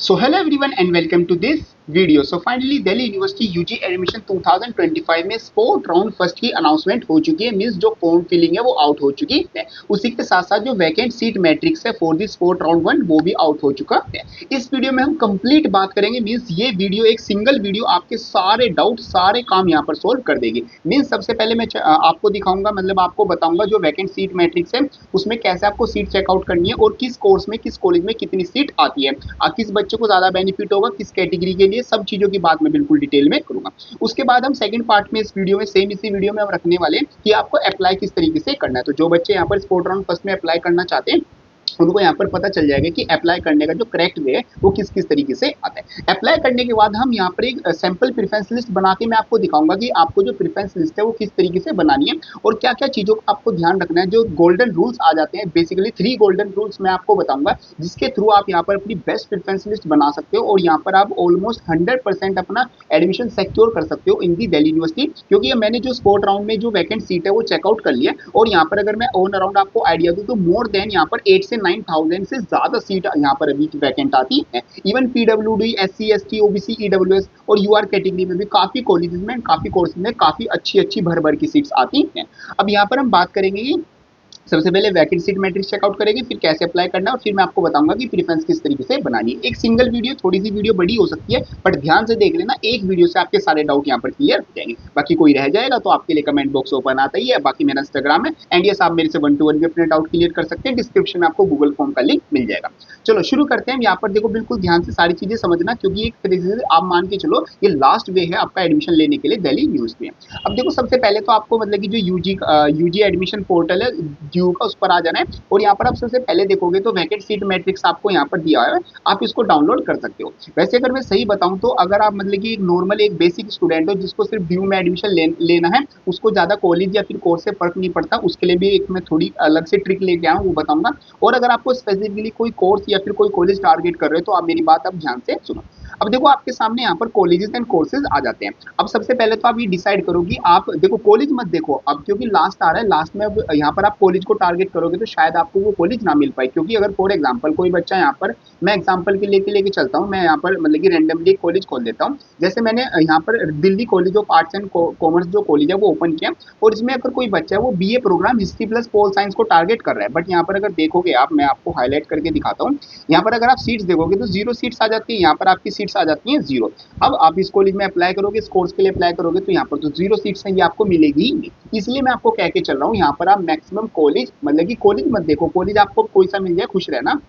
So hello everyone and welcome to this video. So finally Delhi University UG admission 2025 में sport round first की announcement हो चुकी है। Means जो फॉर्म फिलिंग है वो आउट हो चुकी है। उसी के साथ साथ जो वैकेंट सीट मैट्रिक्स है फॉर दी स्पोर्ट राउंड 1 वो भी आउट हो चुका है। इस वीडियो में हम कंप्लीट बात करेंगे। मींस ये वीडियो एक सिंगल वीडियो आपके सारे डाउट सारे काम यहाँ पर सोल्व कर देगी। मींस सबसे पहले मैं आपको दिखाऊंगा, मतलब आपको बताऊंगा जो वैकेंट सीट मैट्रिक्स है उसमें कैसे आपको सीट चेकआउट करनी है और किस कोर्स में किस कॉलेज में कितनी सीट आती है, किस बच्चे को ज्यादा बेनिफिट होगा, किस कैटेगरी के लिए, सब चीजों की बात मैं बिल्कुल डिटेल में करूंगा। उसके बाद हम सेकंड पार्ट में इस वीडियो में सेम इसी वीडियो में हम रखने वाले हैं कि आपको अप्लाई किस तरीके से करना है। तो जो बच्चे यहाँ पर स्पोर्ट राउंड फर्स्ट में अप्लाई करना चाहते हैं उनको यहाँ पर पता चल जाएगा कि अप्लाई करने का जो करेक्ट वे है वो किस किस तरीके से आता है। अप्लाई करने के बाद हम यहाँ पर एक सैंपल प्रेफरेंस लिस्ट बना के मैं आपको दिखाऊंगा कि आपको जो प्रेफरेंस लिस्ट है वो किस तरीके से बनानी है और क्या क्या चीजों का आपको ध्यान रखना है। जो गोल्डन रूल्स आ जाते हैं, बेसिकली 3 गोल्डन रूल्स मैं आपको बताऊंगा जिसके थ्रू आप यहाँ पर अपनी बेस्ट प्रेफरेंस लिस्ट बना सकते हो और यहाँ पर आप ऑलमोस्ट 100% अपना एडमिशन सिक्योर कर सकते हो इन दी दिल्ली यूनिवर्सिटी। क्योंकि मैंने जो स्पोर्ट राउंड में जो वैकेंट सीट है वो चेकआउट कर लिया और यहाँ पर अगर मैं ऑन अराउंड आपको आइडिया दूं तो मोर देन यहाँ पर 8 से 9,000 से ज्यादा सीट यहाँ पर अभी वैकेंट आती है। Even PWD, SC, ST, OBC, EWS और यूआर कैटेगरी में भी काफी कॉलेजेस में, काफी कोर्सेज में काफी अच्छी अच्छी भर भर की सीट्स आती हैं। अब यहाँ पर हम बात करेंगे सबसे पहले वैकेंट सीट मैट्रिक्स चेकआउट करेंगे, फिर कैसे अप्लाई करना है और फिर मैं आपको बताऊंगा कि प्रेफरेंस किस तरीके से बनानी है। एक सिंगल वीडियो, थोड़ी सी वीडियो बड़ी हो सकती है बट ध्यान से देख लेना, एक वीडियो से आपके सारे डाउट यहाँ पर क्लियर हो जाएंगे। बाकी कोई रह जाएगा तो आपके लिए कमेंट बॉक्स ओपन आता ही है, बाकी मेरा इंस्टाग्राम है एंड यस आप मेरे से 1-to-1 भी अपने डाउट क्लियर कर सकते हैं। डिस्क्रिप्शन में आपको गूगल फॉर्म का लिंक मिल जाएगा। चलो शुरू करते हैं। यहाँ पर देखो बिल्कुल ध्यान से सारी चीजें समझना क्योंकि एक तरीके से आप मान के चलो ये लास्ट वे है आपका एडमिशन लेने के लिए दिल्ली यूनिवर्सिटी में। अब देखो सबसे पहले तो आपको मतलब कि जो यूजी एडमिशन पोर्टल है ड्यू का, उस पर आ जाना है और यहाँ पर आप सबसे पहले देखोगे तो वैकेंट सीट मैट्रिक्स आपको यहाँ पर दिया है, आप इसको डाउनलोड कर सकते हो। वैसे अगर मैं सही बताऊं तो अगर आप मतलब कि एक नॉर्मल एक बेसिक स्टूडेंट हो जिसको सिर्फ ड्यू में एडमिशन लेना है, उसको ज्यादा कॉलेज या फिर कोर्स से फर्क नहीं पड़ता, उसके लिए भी एक मैं थोड़ी अलग से ट्रिक लेके आया हूँ वो बताऊंगा। और अगर आपको स्पेसिफिकली कोई कोर्स या फिर कोई कॉलेज टारगेट कर रहे हो तो आप मेरी बात अब ध्यान से सुनो। अब देखो आपके सामने यहाँ पर कॉलेजेस एंड कोर्सेज आ जाते हैं। अब सबसे पहले तो आप ये डिसाइड करो कि आप देखो कॉलेज मत देखो अब, क्योंकि लास्ट आ रहा है, लास्ट में अब यहाँ पर आप कॉलेज को टारगेट करोगे तो शायद आपको वो कॉलेज ना मिल पाए। क्योंकि अगर फॉर एग्जाम्पल कोई बच्चा यहाँ पर, मैं एग्जाम्पल के लेके चलता हूँ, मैं यहाँ पर मतलब कि रैंडमली एक कॉलेज खोल देता हूँ। जैसे मैंने यहाँ पर Delhi college of arts and commerce जो कॉलेज है वो ओपन किया और इसमें अगर कोई बच्चा है वो BA programme history plus pol science को टारगेट कर रहा है, बट यहाँ पर अगर देखोगे आप, मैं आपको हाईलाइट करके दिखाता हूँ, यहाँ पर अगर आप सीट्स देखोगे तो 0 सीट्स आ जाती है, यहाँ पर आपकी सीट्स आ जाती हैं 0। अब आप इस कॉलेज में अप्लाई करोगे, इस कोर्स के लिए अप्लाई करोगे तो यहाँ पर तो 0 सीट्स हैं, ये आपको मिलेगी ही नहीं। इसलिए मैं आपको कह के चल रहा हूँ यहाँ पर आप मैक्सिमम कॉलेज मतलब कि कॉलेज मत देखो, कॉलेज आपको कोई सा मिल जाए खुश रहना,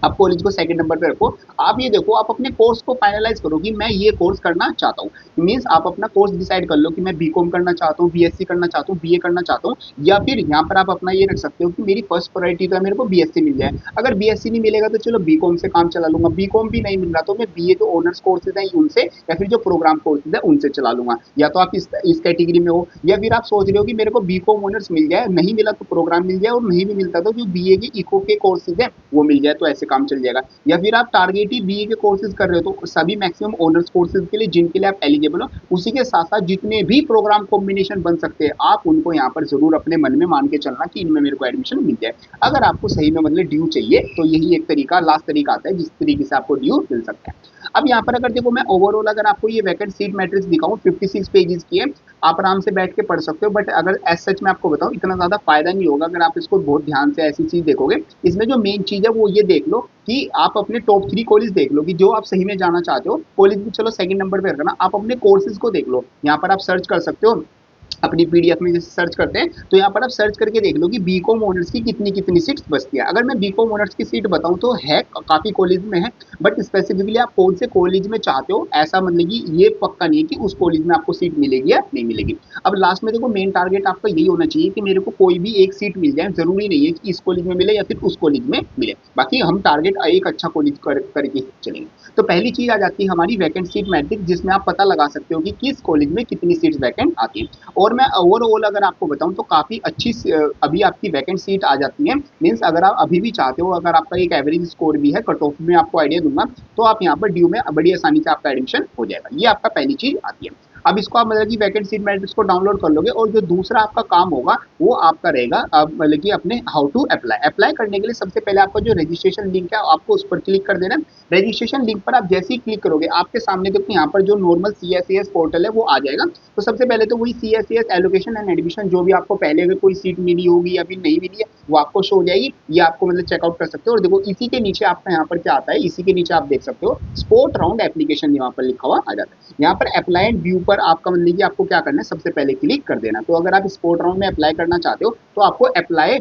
आप कॉलेज को सेकंड नंबर पे रखो। आप ये देखो, आप अपने कोर्स को फाइनलाइज करो कि मैं ये कोर्स करना चाहता हूँ। मीन्स आप अपना कोर्स डिसाइड कर लो कि मैं बीकॉम करना चाहता हूँ, बीएससी करना चाहता हूँ, बीए करना चाहता हूँ, या फिर यहाँ पर आप अपना ये रख सकते हो कि मेरी फर्स्ट प्रायोरिटी तो है मेरे को बीएससी मिल जाए। अगर बीएससी नहीं मिलेगा तो चलो बीकॉम से काम चला लूंगा, बीकॉम भी नहीं मिल रहा तो मैं बीए जो ऑनर्स कोर्सेज हैं उनसे या फिर जो प्रोग्राम कोर्सेज है उनसे चला लूंगा। या तो आप इस कैटेगरी में हो, या फिर आप सोच रहे हो कि मेरे को बीकॉम ऑनर्स मिल जाए, नहीं मिला तो प्रोग्राम मिल जाए, और नहीं भी मिलता तो जो बीए के इको के कोर्सेज है वो मिल जाए, तो ऐसे काम चल जाएगा। या फिर आप टारगेट ही बीए के कोर्सेज कर रहे हो तो सभी मैक्सिमम ऑनर्स कोर्सेज के लिए जिनके लिए आप एलिजिबल हो, उसी के साथ साथ जितने भी प्रोग्राम कॉम्बिनेशन बन सकते हैं आप उनको यहाँ पर जरूर अपने मन में मान के चलना कि इनमें मेरे को एडमिशन मिल जाए। अगर आपको सही में मतलब ड्यू चाहिए तो यही एक तरीका, लास्ट तरीका आता है जिस तरीके से आपको ड्यू मिल सकता है। अब यहाँ पर अगर देखो मैं ओवरऑल अगर आपको ये वैकेंट सीट मैट्रिक्स दिखाऊं, 56 पेजेस की है, आप आराम से बैठ के पढ़ सकते हो। बट अगर एज सच मैं आपको बताऊं इतना ज्यादा फायदा नहीं होगा अगर आप इसको बहुत ध्यान से ऐसी चीज देखोगे। इसमें जो मेन चीज है वो ये देख लो कि आप अपने टॉप 3 कॉलेज देख लो कि जो आप सही में जाना चाहते हो। कॉलेज भी चलो सेकंड नंबर पे रखना, आप अपने कोर्सेज को देख लो। यहाँ पर आप सर्च कर सकते हो अपनी पीडीएफ में, जैसे सर्च करते हैं तो यहाँ पर आप सर्च करके देख लो कि बीकॉम ऑनर्स की कितनी कितनी सीट्स बचती है। अगर मैं बीकॉम ऑनर्स की सीट बताऊं तो है काफी कॉलेज में है, बट स्पेसिफिकली आप कौन से कॉलेज में चाहते हो ऐसा मतलब कि ये पक्का नहीं है कि उस कॉलेज में आपको सीट मिलेगी या नहीं मिलेगी। अब लास्ट में देखो मेन टारगेट आपका यही होना चाहिए कि मेरे को कोई भी एक सीट मिल जाए, जरूरी नहीं है कि इस कॉलेज में मिले या फिर उस कॉलेज में मिले, बाकी हम टारगेट एक अच्छा कॉलेज करके चलेंगे। तो पहली चीज आ जाती है हमारी वैकेंट सीट मैट्रिक्स, जिसमें आप पता लगा सकते हो कि किस कॉलेज में कितनी सीट्स वैकेंट आती है। और मैं ओवरऑल अगर आपको बताऊं तो काफी अच्छी अभी आपकी वैकेंट सीट आ जाती है। मीन्स अगर आप अभी भी चाहते हो, अगर आपका एक एवरेज स्कोर भी है, कट ऑफ में आपको आइडिया दूंगा, तो आप यहाँ पर ड्यू में बड़ी आसानी से आपका एडमिशन हो जाएगा। ये आपका पहली चीज आती है। अब इसको आप मतलब कि वैकेंट सीट मैट्रिक्स को डाउनलोड कर लोगे और जो दूसरा आपका काम होगा वो आपका रहेगा मतलब कि अपने हाउ टू अप्लाई। अप्लाई करने के लिए सबसे पहले आपका जो रजिस्ट्रेशन लिंक है आपको उस पर क्लिक कर देना। रजिस्ट्रेशन लिंक पर आप जैसे ही क्लिक करोगे आपके सामने देखो यहाँ पर जो नॉर्मल CSAS पोर्टल है वो आ जाएगा। तो सबसे पहले तो वही CSAS एलोकेशन एंड एडमिशन जो भी आपको पहले अगर कोई सीट मिली होगी या फिर नहीं मिली है वो आपको शो हो जाएगी, ये आपको मतलब चेकआउट कर सकते हो। और देखो इसी के नीचे आपका यहाँ पर क्या आता है, इसी के नीचे आप देख सकते हो स्पोर्ट राउंड एप्लीकेशन यहाँ पर लिखा हुआ आ जाता है। यहाँ पर अप्लाई एंड व्यू पर आपका मतलब कि आपको क्या करना है, सबसे पहले क्लिक कर देना। तो अगर आप स्पोर्ट राउंड में अप्लाई करना चाहते हो तो आपको अप्लाई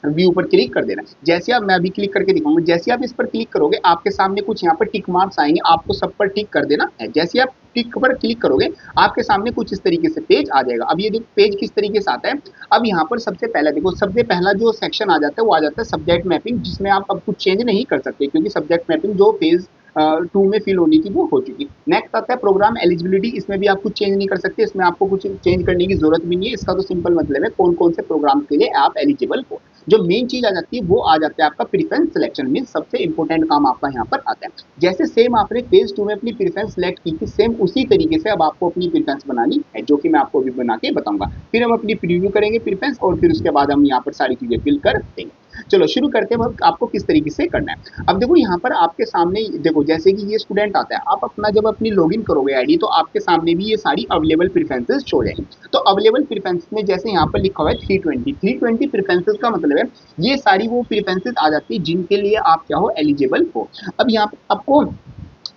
व्यू पर क्लिक कर देना। जैसे आप, मैं अभी क्लिक करके दिखाऊंगा, जैसे आप इस पर क्लिक करोगे आपके सामने कुछ यहाँ पर टिक मार्क्स आएंगे, आपको सब पर टिक कर देना है। जैसे आप टिक पर क्लिक करोगे आपके सामने कुछ इस तरीके से पेज आ जाएगा। अब ये देखो पेज किस तरीके से आता है। अब यहाँ पर सबसे पहला देखो, सबसे पहला जो सेक्शन आ जाता है वो आ जाता है सब्जेक्ट मैपिंग, जिसमें आप अब कुछ चेंज नहीं कर सकते क्योंकि सब्जेक्ट मैपिंग जो पेज 2 में फिल होनी थी वो हो चुकी। नेक्स्ट आता है प्रोग्राम एलिजिबिलिटी, इसमें भी आप कुछ चेंज नहीं कर सकते, इसमें आपको कुछ चेंज करने की जरूरत भी नहीं है। इसका तो सिंपल मतलब है कौन कौन से प्रोग्राम के लिए आप एलिजिबल हो। जो मेन चीज आ जाती है वो आ जाता है आपका प्रेफरेंस सिलेक्शन में, सबसे इंपॉर्टेंट काम आपका यहाँ पर आता है। जैसे सेम आपने पेज 2 में अपनी प्रेफरेंस सिलेक्ट की थी, सेम उसी तरीके से अब आपको अपनी प्रेफरेंस बनानी है, जो कि मैं आपको अभी बना के बताऊंगा। फिर हम अपनी प्रीव्यू करेंगे प्रेफरेंस और फिर उसके बाद हम यहाँ पर सारी चीजें फिल कर देंगे। चलो शुरू करते हैं, आपको किस तरीके से करना है। अब देखो यहाँ पर आपके सामने देखो, जैसे कि ये स्टूडेंट आता है, आप अपना जब अपनी लॉगिन करोगे आईडी तो आपके सामने भी ये सारी अवेलेबल प्रेफरेंसेस शो जाएंगी। तो अवेलेबल प्रेफरेंसेस में जैसे यहाँ पर लिखा हुआ है 320 प्रेफरेंसेस का मतलब है ये सारी वो प्रेफरेंसेस आ जाती है जिनके लिए आप क्या हो, एलिजिबल हो। अब यहाँ पर आपको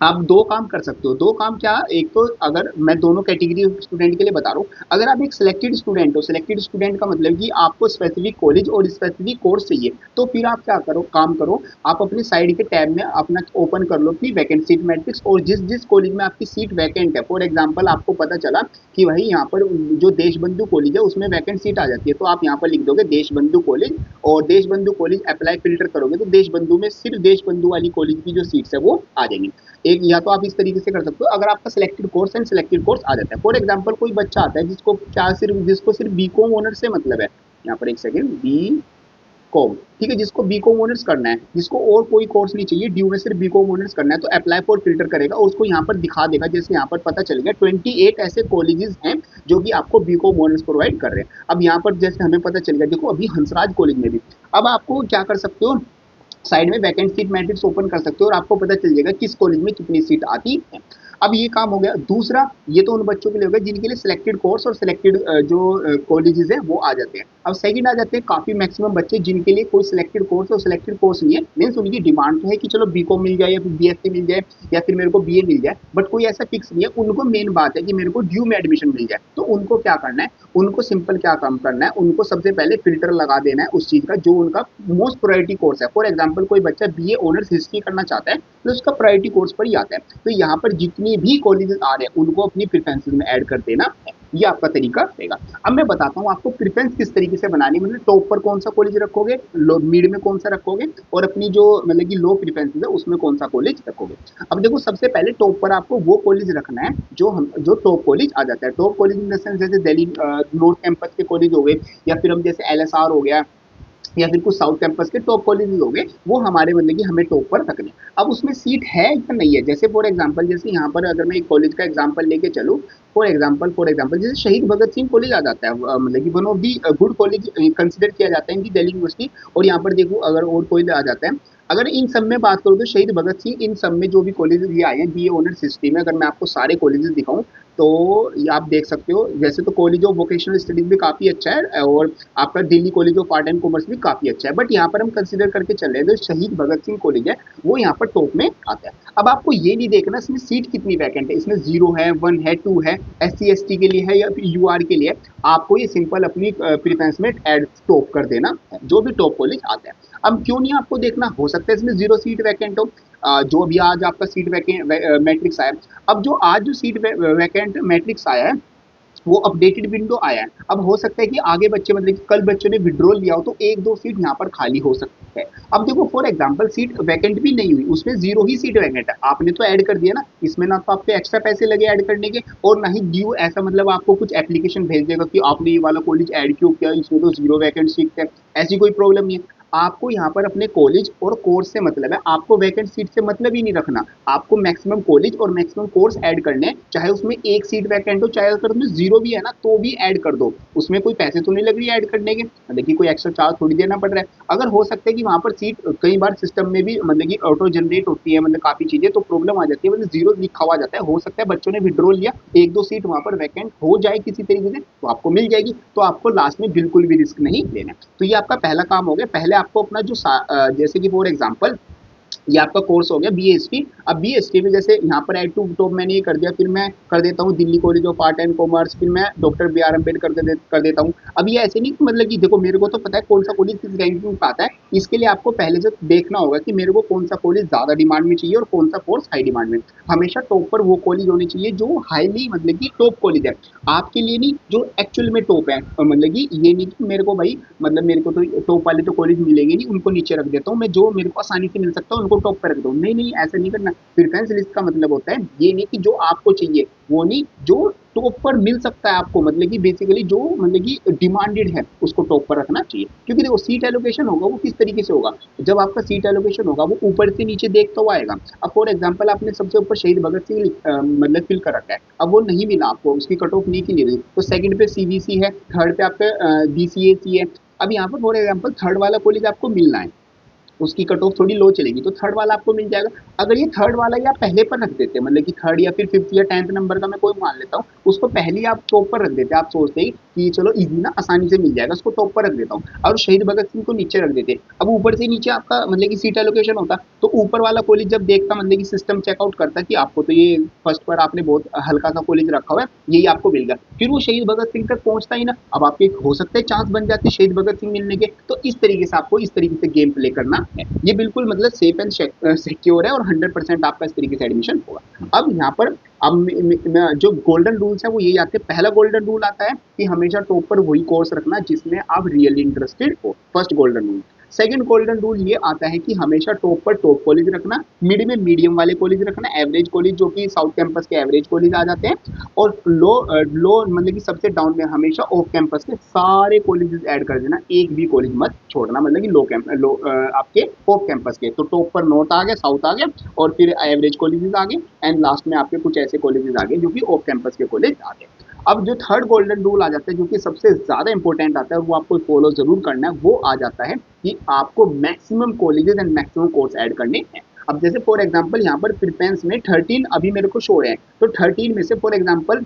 आप दो काम कर सकते हो। दो काम क्या, एक तो अगर मैं दोनों कैटेगरी स्टूडेंट के लिए बता रहा हूँ, अगर आप एक सिलेक्टेड स्टूडेंट हो, सिलेक्टेड स्टूडेंट का मतलब कि आपको स्पेसिफिक कॉलेज और स्पेसिफिक कोर्स चाहिए, तो फिर आप क्या करो, काम करो, आप अपनी साइड के टैब में अपना ओपन कर लो अपनी वैकेंट सीट मैट्रिक्स, और जिस जिस कॉलेज में आपकी सीट वैकेंट है, फॉर एग्जाम्पल आपको पता चला कि भाई यहाँ पर जो देशबंधु कॉलेज है उसमें वैकेंट सीट आ जाती है, तो आप यहाँ पर लिख दोगे देशबंधु कॉलेज, और देशबंधु कॉलेज अप्लाई फिल्टर करोगे तो देशबंधु में सिर्फ देशबंधु वाली कॉलेज की जो सीट्स है वो आ जाएंगी। एक या तो आप इस तरीके से कर सकते हो, अगर आपका selected course and selected course आ जाता है। फॉर एग्जांपल कोई बच्चा आता है जिसको क्या सिर्फ जिसको सिर्फ बीकॉम ऑनर्स से मतलब है, यहाँ पर एक सेकंड, बी कॉम, ठीक है, जिसको बीकॉम ऑनर्स करना है, जिसको और कोई कोर्स नहीं चाहिए, ड्यू में सिर्फ बीकॉम ऑनर्स करना है, तो अप्लाई फॉर फिल्टर करेगा और उसको यहाँ पर दिखा देगा। जैसे यहाँ पर पता चलेगा 28 ऐसे कॉलेजेस हैं जो कि आपको बीकॉम ऑनर्स प्रोवाइड कर रहे हैं। अब यहाँ पर जैसे हमें पता चल गया, देखो अभी हंसराज कॉलेज में भी, अब आपको क्या कर सकते हो, साइड में वैकेंट सीट मैट्रिक्स ओपन कर सकते हो और आपको पता चल जाएगा किस कॉलेज में कितनी सीट आती है। अब ये काम हो गया। दूसरा, ये तो उन बच्चों के लिए हो गया जिनके लिए सिलेक्टेड कोर्स और सिलेक्टेड जो कॉलेजेस है वो आ जाते हैं। अब सेकंड आ जाते हैं काफी मैक्सिमम बच्चे जिनके लिए कोई सिलेक्टेड कोर्स और सिलेक्टेड कोर्स नहीं है, मीन्स उनकी डिमांड तो है कि चलो बीकॉम मिल जाए या फिर बीएससी मिल जाए या फिर मेरे को बीए मिल जाए, बट कोई ऐसा फिक्स नहीं है। उनको मेन बात है कि मेरे को ड्यू में एडमिशन मिल जाए। तो उनको क्या करना है, उनको सिंपल क्या काम करना है, उनको सबसे पहले फिल्टर लगा देना है उस चीज का जो उनका मोस्ट प्रायोरिटी कोर्स है। फॉर एग्जाम्पल कोई बच्चा बीए ऑनर्स हिस्ट्री करना चाहता है तो उसका प्रायोरिटी कोर्स पर ही आता है। तो यहाँ पर जितनी भी कॉलेजेस आ रहे हैं उनको अपनी प्रेफरेंसेस में ऐड कर देना है, ये आपका तरीका रहेगा। अब मैं बताता हूँ आपको प्रेफरेंस किस तरीके से बनानी है, मतलब टॉप पर कौन सा कॉलेज रखोगे, लो मिड में कौन सा रखोगे, और अपनी जो मतलब कि लो प्रेफरेंसेस है उसमें कौन सा कॉलेज रखोगे। अब देखो सबसे पहले टॉप पर आपको वो कॉलेज रखना है जो टॉप कॉलेज आ जाता है। Top college in the sense जैसे दिल्ली नॉर्थ कैंपस के कॉलेज हो गए, या फिर हम जैसे एलएसआर हो गया, या फिर कुछ साउथ कैंपस के टॉप कॉलेजेस हो गए, वो हमारे मतलब कि हमें टॉप पर रखने। अब उसमें सीट है या नहीं है, जैसे फॉर एग्जांपल जैसे यहाँ पर अगर मैं एक कॉलेज का एग्जांपल लेके चलूँ, फॉर एग्जांपल जैसे शहीद भगत सिंह कॉलेज आ जाता है, मतलब कि one of the good college consider किया जाता है इनकी दिल्ली यूनिवर्सिटी। और यहाँ पर देखो अगर और कोई आ जाता है, अगर इन सब में बात करूँ तो शहीद भगत सिंह, इन सब में जो भी कॉलेजेस ये आए हैं बीए ऑनर्स हिस्ट्री में, अगर मैं आपको सारे कॉलेजेस दिखाऊं तो ये आप देख सकते हो। वैसे तो कॉलेज ऑफ वोकेशनल स्टडीज भी काफी अच्छा है और आपका Delhi college of art and commerce भी काफी अच्छा है, बट यहाँ पर हम कंसिडर करके चल रहे हैं तो शहीद भगत सिंह कॉलेज है वो यहाँ पर टॉप में आता है। अब आपको ये नहीं देखना इसमें सीट कितनी वैकेंट है, इसमें 0 है, 1 है, 2 है, SC ST के लिए है या फिर UR के लिए, आपको ये सिंपल अपनी प्रेफरेंस में एड टॉप कर देना है जो भी टॉप कॉलेज आता है। अब क्यों नहीं आपको देखना, हो सकता है इसमें 0 सीट वैकेंट हो, जो भी आज आपका सीट वैकेंट मैट्रिक्स आया। अब जो आज जो सीट वैकेंट मैट्रिक्स आया है वो अपडेटेड विंडो आया है। अब हो सकता है कि आगे बच्चे मतलब कि कल बच्चों ने विड्रॉल लिया हो तो 1-2 सीट यहाँ पर खाली हो सकती है। अब देखो फॉर एग्जांपल सीट वैकेंट भी नहीं हुई, उसमें 0 ही सीट वैकेंट है, आपने तो ऐड कर दिया ना, इसमें ना तो आपके एक्स्ट्रा पैसे लगे ऐड करने के और ना ही ड्यू ऐसा मतलब आपको कुछ एप्लीकेशन भेज देगा कि आपने ये वाला कॉलेज ऐड क्यों किया, इसमें तो 0 वैकेंट सीट है, ऐसी कोई प्रॉब्लम नहीं है। आपको यहाँ पर अपने कॉलेज और कोर्स से मतलब है, आपको वैकेंट सीट से मतलब ही नहीं रखना। आपको मैक्सिमम कॉलेज और मैक्सिमम कोर्स ऐड करने हैं, चाहे उसमें एक सीट वैकेंट हो, चाहे अगर उसमें जीरो भी है ना तो भी ऐड कर दो। उसमें कोई पैसे तो नहीं लग रही ऐड करने के, देखिए कोई एक्स्ट्रा चार्ज थोड़ी देना पड़ रहा है। अगर हो सकता है कि वहाँ पर सीट कई बार सिस्टम में भी मतलब कि ऑटो जनरेट होती है, मतलब काफ़ी चीज़ें तो प्रॉब्लम आ जाती है, मतलब जीरो लिखा हुआ जाता है। हो सकता है बच्चों ने विड्रॉ लिया, एक दो सीट वहाँ पर वैकेंट हो जाए किसी तरीके से तो आपको मिल जाएगी, तो आपको लास्ट में बिल्कुल भी रिस्क नहीं लेना। तो ये आपका पहला काम हो गया। पहले आपको अपना जो जैसे कि फॉर एग्जाम्पल ये आपका कोर्स हो गया बीएसटी। अब बीएसटी में जैसे यहाँ पर एड टू टॉप मैंने ये कर दिया, फिर मैं कर देता हूँ Delhi college of art and commerce, फिर मैं डॉक्टर बी आर अम्बेडकर कर देता हूँ। अब ये ऐसे नहीं कि मतलब कि देखो मेरे को तो पता है कौन सा कॉलेज किस रैंकिंग में आता है, इसके लिए आपको पहले से देखना होगा कि मेरे को कौन सा कॉलेज ज़्यादा डिमांड में चाहिए और कौन सा कोर्स हाई डिमांड में। हमेशा टॉप पर वो कॉलेज होने चाहिए जो हाईली मतलब कि टॉप कॉलेज है आपके लिए, नहीं जो एक्चुअल में टॉप है। मतलब कि ये नहीं कि मेरे को भाई मतलब मेरे को तो टॉप वाले तो कॉलेज मिलेंगे नहीं, उनको नीचे रख देता हूँ मैं, जो मेरे को आसानी से मिल सकता है उनको टॉप पर रख दो। नहीं नहीं, ऐसा नहीं करना। प्रेफरेंस लिस्ट का मतलब होता है ये नहीं कि जो आपको चाहिए वो नहीं, जो टॉप पर मिल सकता है आपको, मतलब कि बेसिकली जो मतलब कि डिमांडेड है उसको टॉप पर रखना चाहिए। क्योंकि देखो सीट एलोकेशन होगा वो किस तरीके से होगा, जब आपका सीट एलोकेशन होगा वो ऊपर से नीचे देखता हुआ आएगा। अब फॉर एग्जाम्पल आपने सबसे ऊपर शहीद भगत सिंह मतलब फिल कर रखा है, अब वो नहीं मिला आपको, उसकी कट ऑफ नहीं की, तो सेकंड पे सीबीसी है, थर्ड पे आपका बीसीएसी है। अब यहाँ पर फॉर एग्जाम्पल थर्ड वाला कॉलेज आपको मिलना है, उसकी कट ऑफ थोड़ी लो चलेगी तो थर्ड वाला आपको मिल जाएगा। अगर ये थर्ड वाला ही आप पहले पर रख देते हैं, मतलब कि थर्ड या फिर फिफ्थ या 10th नंबर का मैं कोई मान लेता हूँ, उसको पहले ही आप टॉप पर रख देते हैं, आप सोचते हैं कि चलो इजी ना आसानी से मिल जाएगा, उसको टॉप पर रख देता हूँ और शहीद भगत सिंह को नीचे रख देते। अब ऊपर से नीचे आपका मतलब कि सीट एलोकेशन होता, तो ऊपर वाला कॉलेज जब देखता मतलब कि सिस्टम चेकआउट करता कि आपको तो ये फर्स्ट पर आपने बहुत हल्का सा कॉलेज रखा हुआ है, यही आपको मिल गया, फिर वो शहीद भगत सिंह तक पहुंचता ही ना। अब आपके हो सकता है चांस बन जाते शहीद भगत सिंह मिलने के। तो इस तरीके से आपको इस तरीके से गेम प्ले करना है, ये बिल्कुल मतलब सेफ एंड सिक्योर है और 100% आपका इस तरीके से एडमिशन होगा। अब यहाँ पर अब जो गोल्डन रूल्स है वो यही आते हैं। पहला गोल्डन रूल आता है कि हमेशा टॉप पर वही कोर्स रखना जिसमें आप रियली इंटरेस्टेड हो, first golden rule. Second golden rule ये आता है कि हमेशा टॉप पर टॉप कॉलेज रखना, मिड में मीडियम वाले कॉलेज रखना, एवरेज कॉलेज जो कि साउथ कैंपस के एवरेज कॉलेज आ जाते हैं, और लो मतलब कि सबसे डाउन में हमेशा ऑफ कैंपस के सारे कॉलेजेस ऐड कर देना, एक भी कॉलेज मत छोड़ना, मतलब कि आपके ऑफ कैंपस के। तो टॉप पर नॉर्थ आ गया, साउथ आ गया, और फिर एवरेज कॉलेजेस आ गए, एंड लास्ट में आपके कुछ ऐसे कॉलेजेस आ गए जो कि ऑफ कैंपस के कॉलेज आ गए। अब जो थर्ड गोल्डन रूल आ जाता है जो कि सबसे ज्यादा इंपॉर्टेंट आता है, वो आपको फॉलो जरूर करना है, वो आ जाता है कि आपको maximum colleges and maximum course add करने हैं। अब जैसे फॉर एग्जांपल यहाँ पर प्रिफरेंस में 13 अभी मेरे को शो है, तो 13 में से फॉर एग्जांपल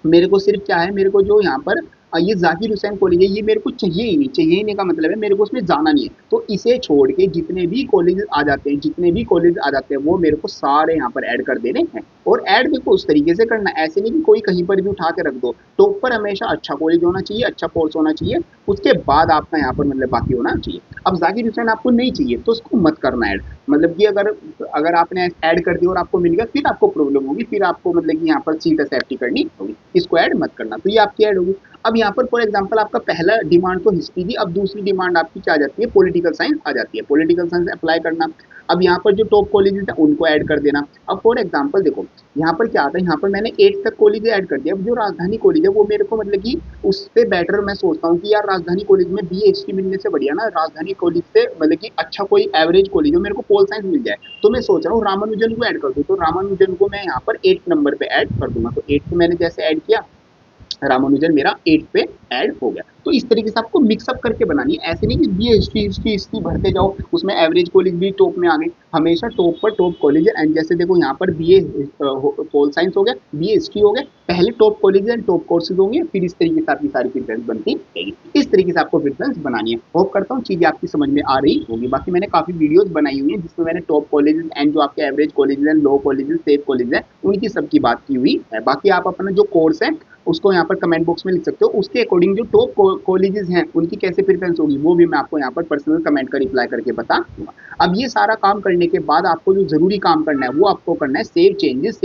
मेरे को सिर्फ क्या है, मेरे को जो यहाँ पर ये जाकिर हुसैन कॉलेज है, ये मेरे को चाहिए ही नहीं, चाहिए ही नहीं का मतलब है मेरे को उसमें जाना नहीं है। तो इसे छोड़ के जितने भी कॉलेज आ जाते हैं, जितने भी कॉलेज आ जाते हैं वो मेरे को सारे यहाँ पर ऐड कर देने हैं। और ऐड देखो उस तरीके से करना, ऐसे नहीं कि कोई कहीं पर भी उठा के रख दो। टॉप पर हमेशा अच्छा कॉलेज होना चाहिए, अच्छा कोर्स होना चाहिए, उसके बाद आपका यहाँ पर मतलब बाकी होना चाहिए। अब जाकिर हुसैन आपको नहीं चाहिए तो उसको मत करना ऐड, मतलब कि अगर अगर आपने ऐड कर दिया और आपको मिल गया फिर आपको प्रॉब्लम होगी, फिर आपको मतलब कि यहाँ पर सीट सेफ्टी करनी होगी, इसको ऐड मत करना। तो ये आपकी ऐड होगी। अब यहाँ पर फॉर एग्जांपल आपका पहला डिमांड तो हिस्ट्री थी, अब दूसरी डिमांड आपकी क्या आ जाती है, पॉलिटिकल साइंस आ जाती है, पॉलिटिकल साइंस अप्लाई करना। अब यहाँ पर जो टॉप कॉलेजेस है उनको ऐड कर देना। अब फॉर एग्जांपल देखो यहाँ पर क्या आता है, यहाँ पर मैंने 8 तक कॉलेज ऐड कर दिया। अब जो राजधानी कॉलेज है वो मेरे को मतलब कि उससे बेटर मैं सोचता हूँ कि यार राजधानी कॉलेज में बीएसटी मिलने से बढ़िया ना राजधानी कॉलेज से मतलब कि अच्छा कोई एवरेज कॉलेज हो, मेरे को पोल साइंस मिल जाए। तो मैं सोच रहा हूँ रामानुजन को ऐड कर दूँ, तो रामानुजन को मैं यहाँ पर 8 नंबर पे ऐड कर दूंगा। तो 8 पे मैंने जैसे ऐड किया, रामानुजन मेरा 8 पे ऐड हो गया। तो इस तरीके से आपको मिक्सअप करके बनानी है, ऐसे नहीं कि बी हिस्ट्री हिस्ट्री हिस्ट्री भरते जाओ, उसमें एवरेज कॉलेज भी टॉप में आ गए। हमेशा टॉप पर टॉप कॉलेज है, एंड जैसे देखो यहाँ पर बी ए पोल साइंस हो गया, बी ए हिस्ट्री हो गया, पहले top college and top courses होंगे, फिर इस तरीके से आपकी सारी प्रिफरेंस बनती रहेगी। इस तरीके से आपको प्रिफरेंस बनानी है। होप करता हूँ चीजें आपकी समझ में आ रही होगी। बाकी मैंने काफी वीडियोस बनाई हुई है जिसमें मैंने टॉप कॉलेजेस एंड जो आपके average colleges and low colleges safe college है उनकी सबकी बात की हुई है। बाकी आप अपना जो कोर्स है उसको यहाँ पर कमेंट बॉक्स में लिख सकते हो, उसके अकॉर्डिंग जो टॉप कॉलेजेस हैं उनकी कैसे प्रेफरेंस होगी वो भी मैं आपको यहाँ पर पर्सनल कमेंट का रिप्लाई करके बता दूंगा। अब ये सारा काम करने के बाद आपको जो जरूरी काम करना है वो आपको करना है सेव चेंजेस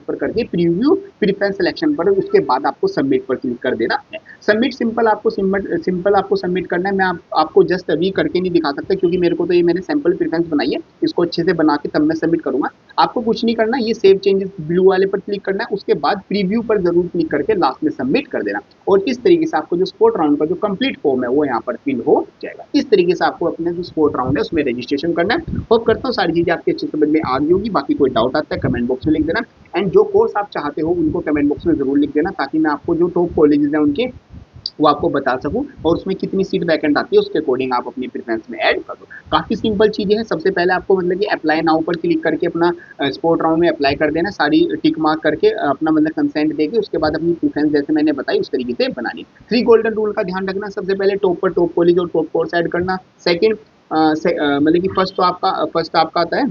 पर करके प्रीव्यू प्रेफरेंस सिलेक्शन पर, उसके बाद आपको सबमिट पर क्लिक कर देना है। सबमिट सिंपल आपको सबमिट करना है। मैं आपको जस्ट अभी करके नहीं दिखा सकता क्योंकि मेरे को तो ये मैंने सैंपल प्रेफरेंस बनाई है, इसको अच्छे से बना के तब मैं सबमिट करूंगा। आपको कुछ नहीं करना, ये सेव चेंजेस ब्लू वाले पर क्लिक करना है, उसके बाद प्रीव्यू पर जरूर क्लिक करके लास्ट में सबमिट कर देना। और इस तरीके से आपको जो स्पोर्ट राउंड का जो कंप्लीट फॉर्म है वो यहाँ पर फिल हो जाएगा। इस तरीके से आपको अपने जो स्पोर्ट राउंड है उसमें रजिस्ट्रेशन करना है। होप करता हूँ सारी चीजें आपके अच्छे समझ में आ गई होगी। बाकी कोई डाउट आता है कमेंट बॉक्स में लिख देना, एंड जो कोर्स आप चाहते हो उनको कमेंट बॉक्स में जरूर लिख देना, ताकि मैं आपको जो टॉप कॉलेजेस हैं उनके वो आपको बता सकूं, और उसमें कितनी सीट वैकेंट आती है उसके अकॉर्डिंग आप अपनी प्रेफरेंस में ऐड कर दो। काफी सिंपल चीजें हैं। सबसे पहले आपको मतलब कि अप्लाई नाउ पर क्लिक करके अपना स्पोर्ट राउंड में अप्लाई कर देना, सारी टिक मार्क करके अपना मतलब कंसेंट देके उसके बाद अपनी प्रेफरेंस जैसे मैंने बताई उस तरीके से बनानी। 3 गोल्डन रूल का ध्यान रखना, सबसे पहले टॉप पर टॉप कॉलेज और टॉप कोर्स ऐड करना। सेकंड मतलब कि फर्स्ट आपका आता है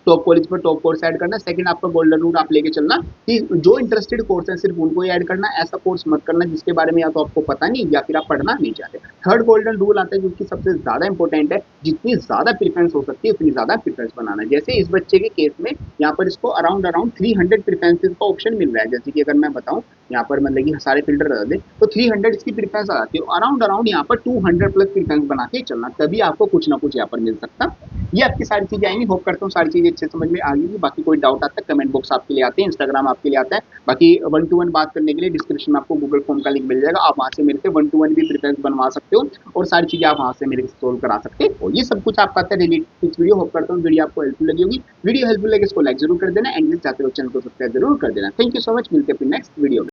टॉप कॉलेज पर टॉप कोर्स ऐड करना। सेकंड आपका गोल्डन रूल आप लेके चलना कि जो इंटरेस्टेड कोर्स है सिर्फ उनको ही ऐड करना, ऐसा कोर्स मत करना जिसके बारे में या तो आपको पता नहीं या फिर आप पढ़ना नहीं चाहते। थर्ड गोल्डन रूल आता है जो कि सबसे ज्यादा इंपॉर्टेंट है, जितनी ज्यादा प्रेफरेंस हो सकती है उतनी ज्यादा प्रेफरेंस बनाना। जैसे इस बच्चे के केस में यहाँ पर इसको अराउंड 300 प्रेफरेंसेस का ऑप्शन मिल रहा है। जैसे कि अगर मैं बताऊं यहाँ पर मतलब कि सारे फिल्टर रह दे तो 300 इसकी प्रेफरेंस आ जाती है। अराउंड यहाँ पर 200 प्लस प्रेफरेंस बना के चलना, तभी आपको कुछ ना कुछ यहाँ पर मिल सकता। ये आपकी सारी चीजें आएंगी। होप करता हूँ सारी चीजें अच्छे समझ में आ गई। बाकी कोई डाउट आता है कमेंट बॉक्स आपके लिए आते हैं, इंस्टाग्राम आपके लिए आता है। बाकी 1-to-1 बात करने के लिए डिस्क्रिप्शन में आपको गूगल फॉर्म का लिंक मिल जाएगा, आप वहां से मेरे से 1-to-1 भी प्रिपेयर बनवा सकते हो और सारी चीजें आप वहां से मेरे से सोल्व करा सकते हो। ये सब कुछ आपका आता है रिलेटेड वीडियो। होप करता हूँ वीडियो आपको हेल्पफुल लगी होगी। वीडियो हेल्पफुल लगे इसको लाइक जरूर कर देना, एंड चाहते हो चैनल को सब्सक्राइब जरूर कर देना। थैंक यू सो मच, मिलते हैं नेक्स्ट वीडियो में।